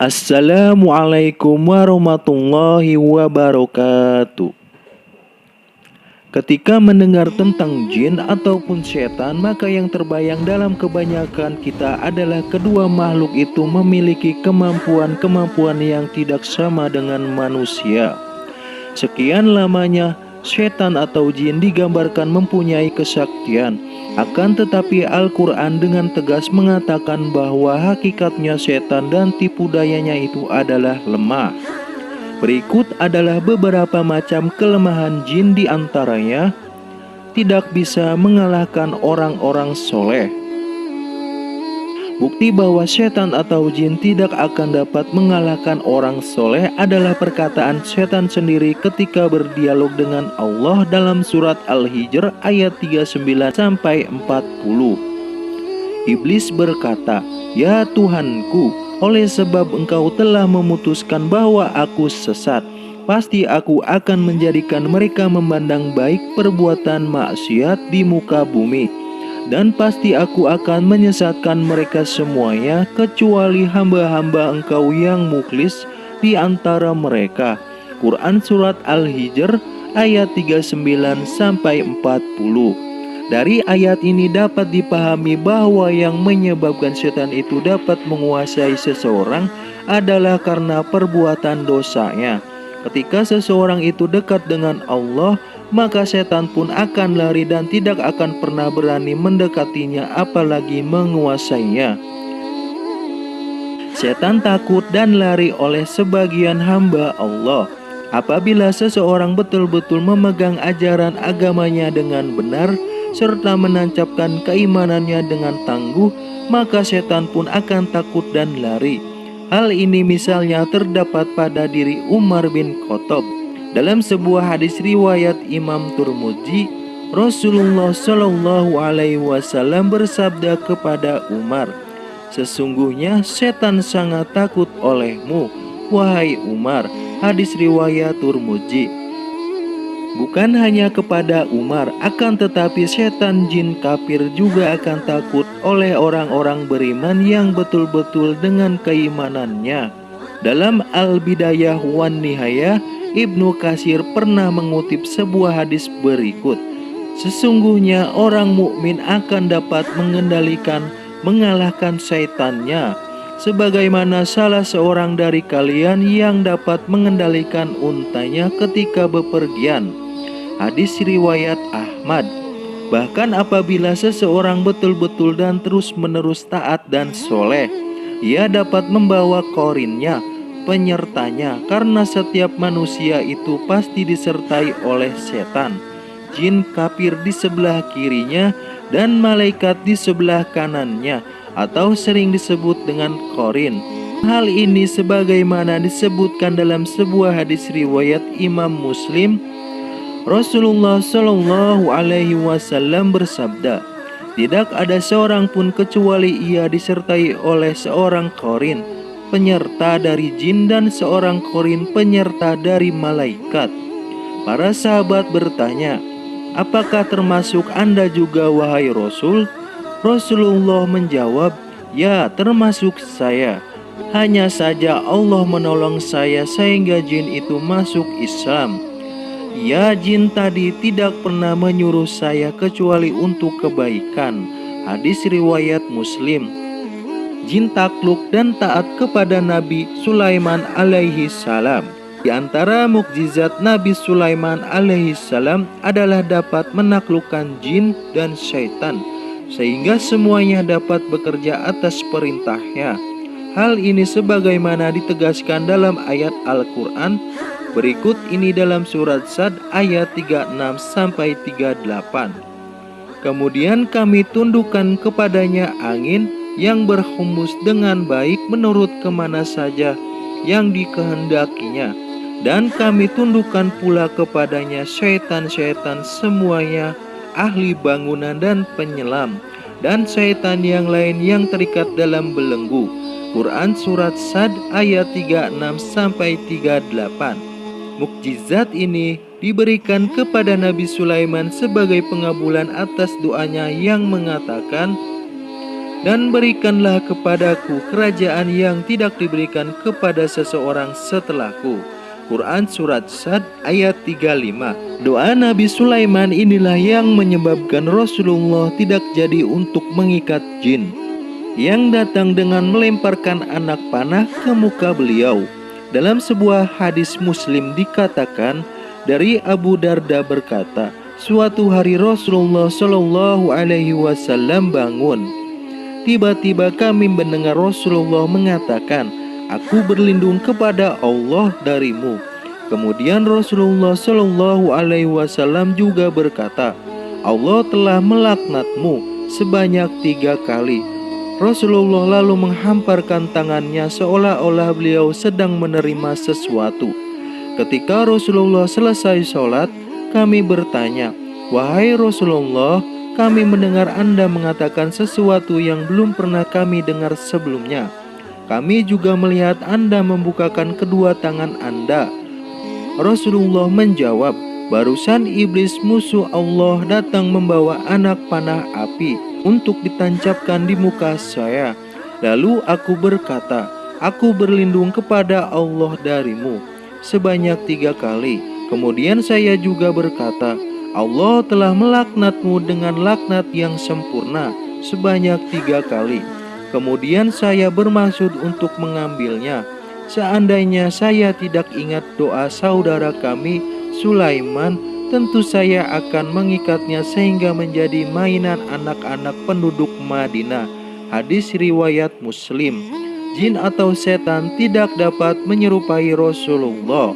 Assalamualaikum warahmatullahi wabarakatuh. Ketika mendengar tentang jin ataupun setan, maka yang terbayang dalam kebanyakan kita adalah kedua makhluk itu memiliki kemampuan-kemampuan yang tidak sama dengan manusia. Sekian lamanya setan atau jin digambarkan mempunyai kesaktian. Akan tetapi Al-Quran dengan tegas mengatakan bahwa hakikatnya setan dan tipu dayanya itu adalah lemah. Berikut adalah beberapa macam kelemahan jin, di antaranya tidak bisa mengalahkan orang-orang soleh. Bukti bahwa setan atau jin tidak akan dapat mengalahkan orang soleh adalah perkataan setan sendiri ketika berdialog dengan Allah dalam surat Al-Hijr ayat 39-40. Iblis berkata, "Ya Tuhanku, oleh sebab engkau telah memutuskan bahwa aku sesat, pasti aku akan menjadikan mereka memandang baik perbuatan maksiat di muka bumi. Dan pasti aku akan menyesatkan mereka semuanya kecuali hamba-hamba engkau yang mukhlis di antara mereka." Quran Surat Al-Hijr ayat 39-40. Dari ayat ini dapat dipahami bahwa yang menyebabkan setan itu dapat menguasai seseorang adalah karena perbuatan dosanya. Ketika seseorang itu dekat dengan Allah, maka setan pun akan lari dan tidak akan pernah berani mendekatinya apalagi menguasainya. Setan takut dan lari oleh sebagian hamba Allah. Apabila seseorang betul-betul memegang ajaran agamanya dengan benar serta menancapkan keimanannya dengan tangguh, maka setan pun akan takut dan lari. Hal ini misalnya terdapat pada diri Umar bin Khattab. Dalam sebuah hadis riwayat Imam Tirmidzi, Rasulullah Shallallahu Alaihi Wasallam bersabda kepada Umar, "Sesungguhnya setan sangat takut olehmu, wahai Umar." Hadis riwayat Tirmidzi. Bukan hanya kepada Umar, akan tetapi setan jin kafir juga akan takut oleh orang-orang beriman yang betul-betul dengan keimanannya. Dalam Al-Bidayah wan Nihayah, Ibnu Katsir pernah mengutip sebuah hadis berikut, "Sesungguhnya orang mukmin akan dapat mengalahkan syaitannya, sebagaimana salah seorang dari kalian yang dapat mengendalikan untanya ketika bepergian." Hadis riwayat Ahmad. Bahkan apabila seseorang betul-betul dan terus-menerus taat dan soleh, ia dapat membawa korinnya, penyertanya, karena setiap manusia itu pasti disertai oleh setan, jin kafir di sebelah kirinya dan malaikat di sebelah kanannya, atau sering disebut dengan korin. Hal ini sebagaimana disebutkan dalam sebuah hadis riwayat Imam Muslim. Rasulullah Shallallahu Alaihi Wasallam bersabda, "Tidak ada seorang pun kecuali ia disertai oleh seorang korin, penyerta dari jin, dan seorang korin, penyerta dari malaikat." Para sahabat bertanya, "Apakah termasuk Anda juga, wahai Rasul?" Rasulullah menjawab, "Ya, termasuk saya. Hanya saja Allah menolong saya sehingga jin itu masuk Islam. Ya, jin tadi tidak pernah menyuruh saya kecuali untuk kebaikan." Hadis riwayat Muslim. Jin takluk dan taat kepada Nabi Sulaiman alaihi salam. Di antara mukjizat Nabi Sulaiman alaihi salam adalah dapat menaklukkan jin dan syaitan, sehingga semuanya dapat bekerja atas perintahnya. Hal ini sebagaimana ditegaskan dalam ayat Al-Quran berikut ini dalam surat Sad ayat 36-38. "Kemudian kami tundukkan kepadanya angin yang berhembus dengan baik menurut kemana saja yang dikehendakinya. Dan kami tundukkan pula kepadanya syaitan-syaitan semuanya, ahli bangunan dan penyelam, dan syaitan yang lain yang terikat dalam belenggu." Quran Surat Sad ayat 36-38. Mukjizat ini diberikan kepada Nabi Sulaiman sebagai pengabulan atas doanya yang mengatakan, Dan berikanlah kepadaku kerajaan yang tidak diberikan kepada seseorang setelahku. Quran Surat Sad ayat 35. Doa Nabi Sulaiman inilah yang menyebabkan Rasulullah tidak jadi untuk mengikat jin yang datang dengan melemparkan anak panah ke muka beliau. Dalam sebuah hadis Muslim dikatakan dari Abu Darda berkata, suatu hari Rasulullah Shallallahu Alaihi Wasallam bangun. Tiba-tiba kami mendengar Rasulullah mengatakan, "Aku berlindung kepada Allah darimu." Kemudian Rasulullah Shallallahu Alaihi Wasallam juga berkata, "Allah telah melaknatmu sebanyak 3 kali." Rasulullah lalu menghamparkan tangannya seolah-olah beliau sedang menerima sesuatu. Ketika Rasulullah selesai sholat, kami bertanya, "Wahai Rasulullah, kami mendengar Anda mengatakan sesuatu yang belum pernah kami dengar sebelumnya. Kami juga melihat Anda membukakan kedua tangan Anda." Rasulullah menjawab, "Barusan iblis musuh Allah datang membawa anak panah api untuk ditancapkan di muka saya. Lalu aku berkata, aku berlindung kepada Allah darimu sebanyak 3 kali. Kemudian saya juga berkata, Allah telah melaknatmu dengan laknat yang sempurna sebanyak 3 kali. Kemudian saya bermaksud untuk mengambilnya. Seandainya saya tidak ingat doa saudara kami Sulaiman, tentu saya akan mengikatnya sehingga menjadi mainan anak-anak penduduk Madinah." Hadis riwayat Muslim. Jin atau setan tidak dapat menyerupai Rasulullah.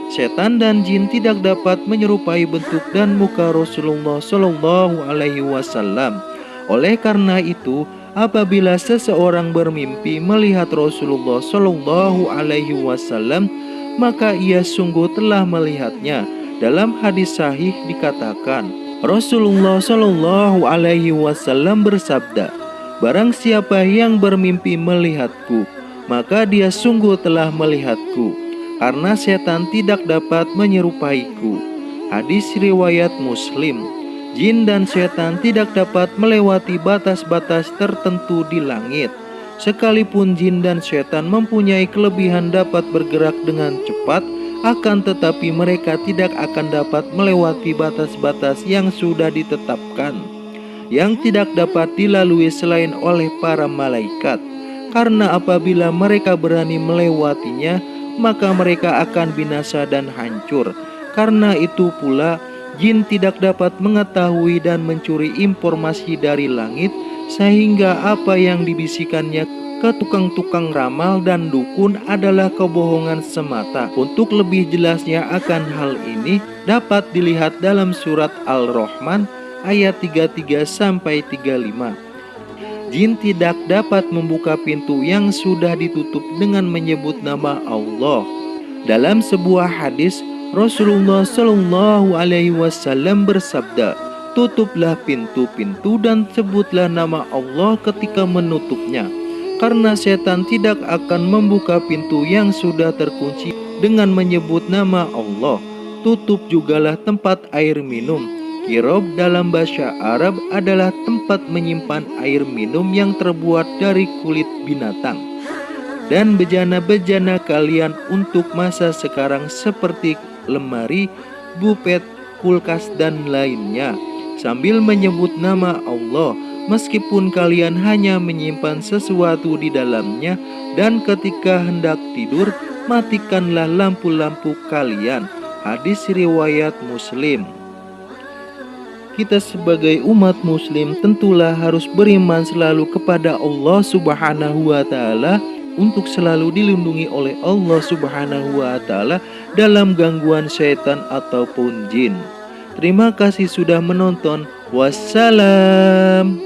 Setan dan jin tidak dapat menyerupai bentuk dan muka Rasulullah Shallallahu Alaihi Wasallam. Oleh karena itu, apabila seseorang bermimpi melihat Rasulullah Shallallahu Alaihi Wasallam, maka ia sungguh telah melihatnya. Dalam hadis sahih dikatakan, Rasulullah Shallallahu Alaihi Wasallam bersabda, "Barang siapa yang bermimpi melihatku, maka dia sungguh telah melihatku. Karena setan tidak dapat menyerupaiku." Hadis riwayat Muslim. Jin dan setan tidak dapat melewati batas-batas tertentu di langit. Sekalipun jin dan setan mempunyai kelebihan dapat bergerak dengan cepat, akan tetapi mereka tidak akan dapat melewati batas-batas yang sudah ditetapkan, yang tidak dapat dilalui selain oleh para malaikat. Karena apabila mereka berani melewatinya, maka mereka akan binasa dan hancur. Karena itu pula, jin tidak dapat mengetahui dan mencuri informasi dari langit, sehingga apa yang dibisikannya ke tukang-tukang ramal dan dukun adalah kebohongan semata. Untuk lebih jelasnya akan hal ini dapat dilihat dalam surat Al-Rahman ayat 33-35. Jin tidak dapat membuka pintu yang sudah ditutup dengan menyebut nama Allah. Dalam sebuah hadis, Rasulullah Shallallahu Alaihi Wasallam bersabda, "Tutuplah pintu-pintu dan sebutlah nama Allah ketika menutupnya, karena setan tidak akan membuka pintu yang sudah terkunci dengan menyebut nama Allah. Tutup jugalah tempat air minum." Kirob dalam bahasa Arab adalah tempat menyimpan air minum yang terbuat dari kulit binatang. Dan bejana-bejana kalian untuk masa sekarang seperti lemari, bufet, kulkas, dan lainnya, sambil menyebut nama Allah, meskipun kalian hanya menyimpan sesuatu di dalamnya. Dan ketika hendak tidur, matikanlah lampu-lampu kalian. Hadis riwayat Muslim. Kita sebagai umat muslim tentulah harus beriman selalu kepada Allah Subhanahu wa Ta'ala, untuk selalu dilindungi oleh Allah Subhanahu wa Ta'ala dalam gangguan syaitan ataupun jin. Terima kasih sudah menonton. Wassalam.